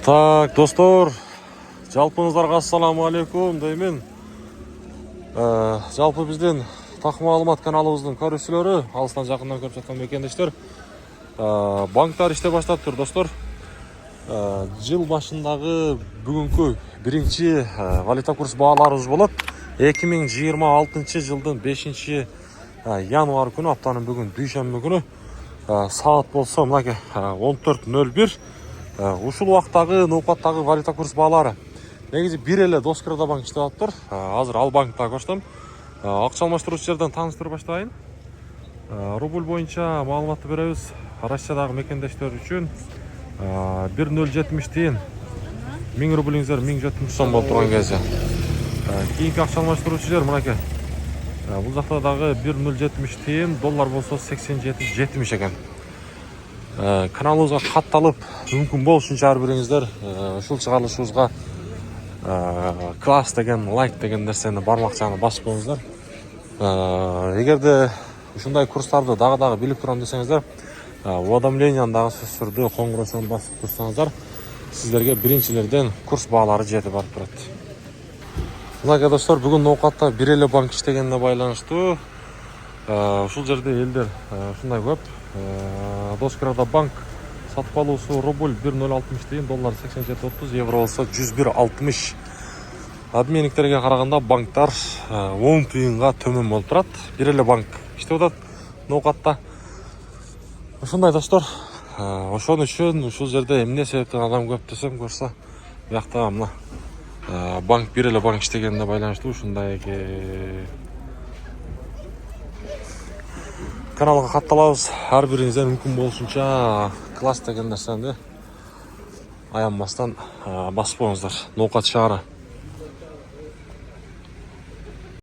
Так, достор, жалпыңыздарға ассаламу алейкум деймін. Жалпы бізден Тақы Маалымат каналыбыздың көрүүчүлөрү, алыстан жақындан көрүп жатқан мекендештер, банктар иште баштап тұр, достор. Жыл башындағы бүгүнкү биринчи валюта курс бааларыбыз болот. 2026 жылдын 5 январ күнү, аптанын бүгүн дүйшөмбү күнү, саат болсо мынакей 14:01. Ушул убактагы ноокаттагы валюта курс баалары негизи бир эле Доскрада банк иштеп атыптыр. Азыр ал банкта коштом. Акча алмаштыруучу жерден тааныштырып баштайын. Рубль боюнча маалыматты беребиз. Россиядагы мекендештер үчүн 1,070 тиын. 1000 рублиңиздер 1070 сом болуп турган кезде. Кийинки акча алмаштыруучу жер мынакей. Бул жакта дагы 1,070 тиын, доллар болсо 87,70 экен. Каналыбызга катталып, мүмкүн болушунча ар бириңиздер ушул чыгарылышыбызга класс деген, лайк деген нерсени бармакчаны басып коюңуздар. Эгерде ушундай курстарды дагы билип турам десеңиздер, уведомленияны дагы сөзсүз түрдө коңгуроочун басып турсаңыздар, сиздерге биринчилерден курс баалары жетип барып турат. Мынакей достор, бүгүн ноокатта бир эле банк иштегенине байланыштуу ушул жерде элдер ушундай көп. Доскрада банк сатып алуусу рубль 1,060 тиын, доллар 87,30, евро болсо 101,60. Обменниктерге караганда банктар 10 тиынга төмөн болуп турат. Бир эле банк иштеп атат ноокатта. Ушундай достор, ошон үчүн ушул жерде эмне себептен адам көп десем көрсө, биякта мына банк бир эле банк иштегенине байланыштуу ушундай каналга катталабыз. Ар бириңиздер мүмкүн болушунча класс деген нерсени аянбастан басып коюңуздар. Ноокат шаары